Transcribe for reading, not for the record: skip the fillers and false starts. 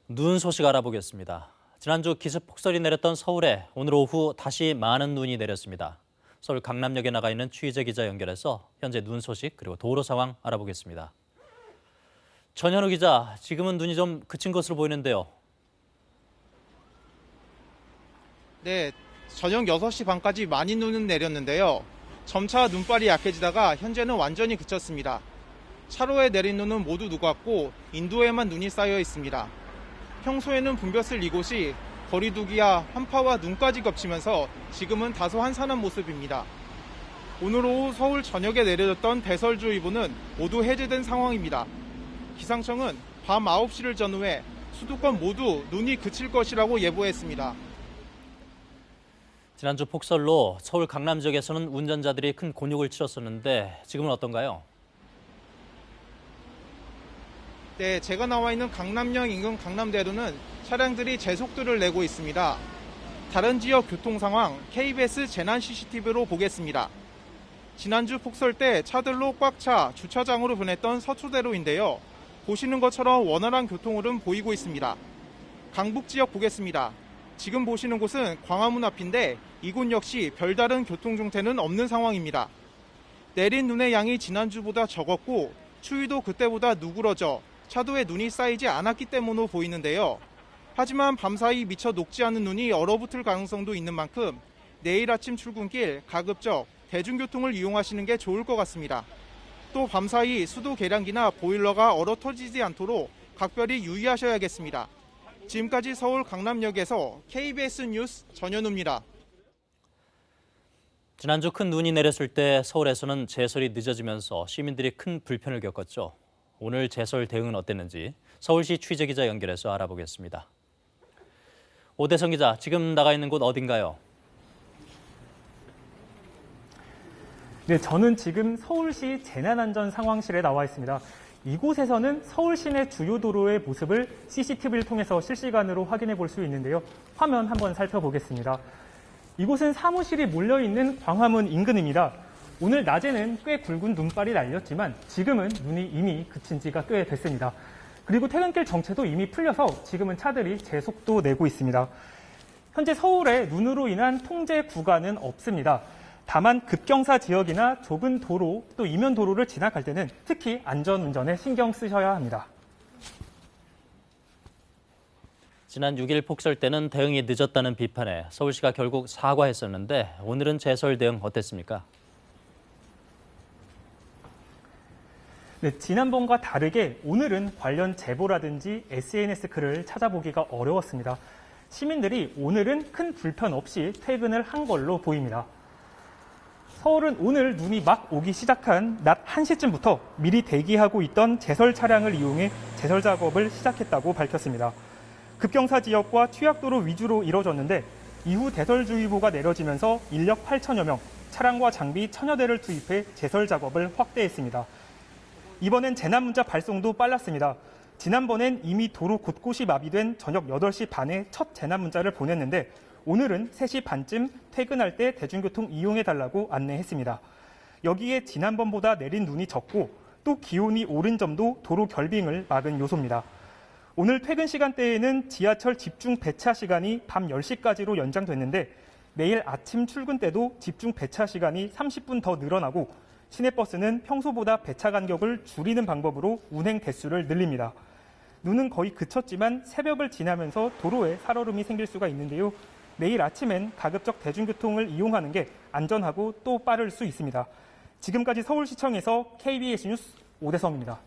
눈 소식 알아보겠습니다. 지난주 기습 폭설이 내렸던 서울에 오늘 오후 다시 많은 눈이 내렸습니다. 서울 강남역에 나가 있는 취재 기자 연결해서 현재 눈 소식 그리고 도로 상황 알아보겠습니다. 전현우 기자, 지금은 눈이 좀 그친 것으로 보이는데요. 네, 저녁 6시 반까지 많이 눈은 내렸는데요. 점차 눈발이 약해지다가 현재는 완전히 그쳤습니다. 차로에 내린 눈은 모두 녹았고 인도에만 눈이 쌓여 있습니다. 평소에는 붐볐을 이곳이 거리두기와 한파와 눈까지 겹치면서 지금은 다소 한산한 모습입니다. 오늘 오후 서울 전역에 내려졌던 대설주의보는 모두 해제된 상황입니다. 기상청은 밤 9시를 전후해 수도권 모두 눈이 그칠 것이라고 예보했습니다. 지난주 폭설로 서울 강남 지역에서는 운전자들이 큰 곤욕을 치렀었는데 지금은 어떤가요? 네, 제가 나와 있는 강남역 인근 강남대로는 차량들이 제속도를 내고 있습니다. 다른 지역 교통 상황 KBS 재난 CCTV로 보겠습니다. 지난주 폭설 때 차들로 꽉 차 주차장으로 보냈던 서초대로인데요. 보시는 것처럼 원활한 교통 흐름 보이고 있습니다. 강북 지역 보겠습니다. 지금 보시는 곳은 광화문 앞인데 이곳 역시 별다른 교통 정체는 없는 상황입니다. 내린 눈의 양이 지난주보다 적었고 추위도 그때보다 누그러져 차도에 눈이 쌓이지 않았기 때문으로 보이는데요. 하지만 밤사이 미처 녹지 않은 눈이 얼어붙을 가능성도 있는 만큼 내일 아침 출근길 가급적 대중교통을 이용하시는 게 좋을 것 같습니다. 또 밤사이 수도 계량기나 보일러가 얼어 터지지 않도록 각별히 유의하셔야겠습니다. 지금까지 서울 강남역에서 KBS 뉴스 전현우입니다. 지난주 큰 눈이 내렸을 때 서울에서는 제설이 늦어지면서 시민들이 큰 불편을 겪었죠. 오늘 제설 대응은 어땠는지 서울시 취재 기자 연결해서 알아보겠습니다. 오대성 기자, 지금 나가 있는 곳 어딘가요? 네, 저는 지금 서울시 재난안전상황실에 나와 있습니다. 이곳에서는 서울 시내 주요 도로의 모습을 CCTV를 통해서 실시간으로 확인해 볼 수 있는데요. 화면 한번 살펴보겠습니다. 이곳은 사무실이 몰려있는 광화문 인근입니다. 오늘 낮에는 꽤 굵은 눈발이 날렸지만 지금은 눈이 이미 그친 지가 꽤 됐습니다. 그리고 퇴근길 정체도 이미 풀려서 지금은 차들이 제속도 내고 있습니다. 현재 서울에 눈으로 인한 통제 구간은 없습니다. 다만 급경사 지역이나 좁은 도로 또 이면 도로를 지나갈 때는 특히 안전운전에 신경 쓰셔야 합니다. 지난 6일 폭설 때는 대응이 늦었다는 비판에 서울시가 결국 사과했었는데 오늘은 제설 대응 어땠습니까? 네, 지난번과 다르게 오늘은 관련 제보라든지 SNS 글을 찾아보기가 어려웠습니다. 시민들이 오늘은 큰 불편 없이 퇴근을 한 걸로 보입니다. 서울은 오늘 눈이 막 오기 시작한 낮 1시쯤부터 미리 대기하고 있던 제설 차량을 이용해 제설 작업을 시작했다고 밝혔습니다. 급경사 지역과 취약도로 위주로 이뤄졌는데 이후 대설주의보가 내려지면서 인력 8천여 명, 차량과 장비 1000여 대를 투입해 제설 작업을 확대했습니다. 이번엔 재난문자 발송도 빨랐습니다. 지난번엔 이미 도로 곳곳이 마비된 저녁 8시 반에 첫 재난문자를 보냈는데 오늘은 3시 반쯤 퇴근할 때 대중교통 이용해달라고 안내했습니다. 여기에 지난번보다 내린 눈이 적고 또 기온이 오른 점도 도로 결빙을 막은 요소입니다. 오늘 퇴근 시간대에는 지하철 집중 배차 시간이 밤 10시까지로 연장됐는데 내일 아침 출근 때도 집중 배차 시간이 30분 더 늘어나고 시내버스는 평소보다 배차 간격을 줄이는 방법으로 운행 대수를 늘립니다. 눈은 거의 그쳤지만 새벽을 지나면서 도로에 살얼음이 생길 수가 있는데요. 내일 아침엔 가급적 대중교통을 이용하는 게 안전하고 또 빠를 수 있습니다. 지금까지 서울시청에서 KBS 뉴스 오대성입니다.